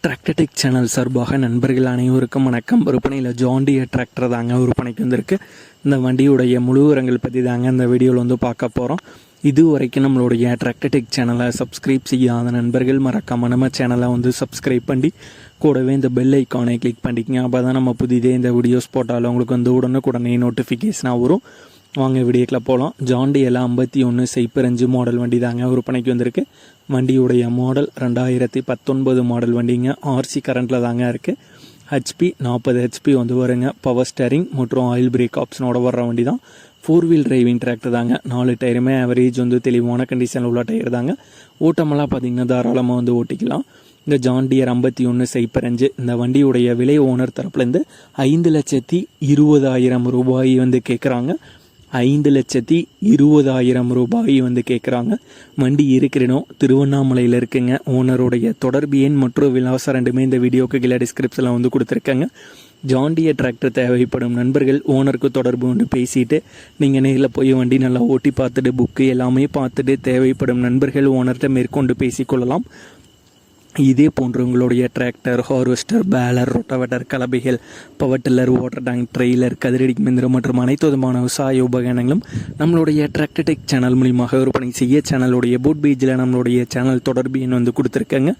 Tractor Tech channel சார்பாக நண்பர்கள் அனைவருக்கும் வணக்கம். விற்பனையில் ஜான் டியர் டிராக்டர் தாங்க விற்பனைக்கு வந்திருக்கு. இந்த வண்டியுடைய முழு விவரங்கள் பற்றி தாங்க இந்த வீடியோவில் வந்து பார்க்க போகிறோம். இது வரைக்கும் நம்மளுடைய டிராக்டர்டெக் சேனலை சப்ஸ்கிரைப் செய்யாத நண்பர்கள் மறக்காம நம்ம சேனலை வந்து சப்ஸ்கிரைப் பண்ணி கூடவே இந்த பெல் ஐக்கானை கிளிக் பண்ணிக்கங்க. அப்போ தான் நம்ம புதிதே இந்த வீடியோஸ் போட்டாலும் உங்களுக்கு வந்து உடனே நோட்டிஃபிகேஷனாக வரும். வாங்க வீடியோக்கில் போகலாம். ஜான் டியர் 5105 மாடல் வண்டி தாங்க விற்பனைக்கு வந்திருக்கு. வண்டியுடைய மாடல் 2019 மாடல் வண்டிங்க. ஆர்சி கரண்ட்டில் தாங்க இருக்குது. ஹெச்பி 40 ஹெச்பி வந்து வருங்க. பவர் ஸ்டேரிங் மற்றும் ஆயில் பிரேக் ஆப்ஷனோட வர்ற வண்டி தான். 4 வீல் டிரைவிங் டிராக்டர் தாங்க. 4 டயருமே ஆவரேஜ் வந்து தெளிவான கண்டிஷனில் உள்ள டயர் தாங்க. ஓட்டமெல்லாம் பார்த்திங்கன்னா தாராளமாக வந்து ஓட்டிக்கலாம். இந்த ஜான் டியர் 5105 இந்த வண்டியுடைய விலை ஓனர் தரப்புலேருந்து 5,20,000 ரூபாய் வந்து கேட்குறாங்க. 5,20,000 ரூபாய் வந்து கேட்குறாங்க. வண்டி இருக்கிற இடம் திருவண்ணாமலையில் இருக்குங்க. ஓனருடைய தொடர்பு எண் மற்றும் விலாசம் ரெண்டுமே இந்த வீடியோக்கு கீழே டிஸ்கிரிப்ஷனில் வந்து கொடுத்துருக்காங்க. ஜான் டியர் டிராக்டர் தேவைப்படும் நண்பர்கள் ஓனருக்கு தொடர்பு கொண்டு பேசிட்டு நீங்கள் நேரில் போய் வண்டி நல்லா ஓட்டி பார்த்துட்டு புக்கு எல்லாமே பார்த்துட்டு தேவைப்படும் நண்பர்கள் ஓனர்கிட்ட மேற்கொண்டு பேசிக்கொள்ளலாம். இதே போன்று உங்களுடைய டிராக்டர், ஹார்வெஸ்டர், பேலர், ரொட்டவேட்டர், கலப்பைகள், power tiller, water tank, trailer, கதிரடி மிந்திரம் மற்றும் அனைத்து விதமான விவசாய உபகரணங்களும் நம்மளுடைய டிராக்டர்டெக் சேனல் மூலியமாக விற்பனை செய்ய சேனலுடைய போட் பேஜில் நம்மளுடைய சேனல் தொடர்பு எண் வந்து கொடுத்துருக்கேங்க.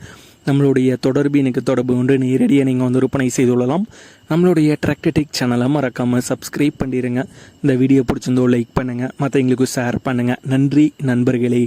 நம்மளுடைய தொடர்பு எனக்கு தொடர்பு கொண்டு நேரடியாக நீங்கள் வந்து விற்பனை செய்து கொள்ளலாம். நம்மளுடைய டிராக்டர்டெக் சேனலை மறக்காமல் சப்ஸ்கிரைப் பண்ணிடுங்க. இந்த வீடியோ பிடிச்சிருந்தோ லைக் பண்ணுங்கள், மற்றவங்களுக்கு ஷேர் பண்ணுங்கள். நன்றி நண்பர்களே.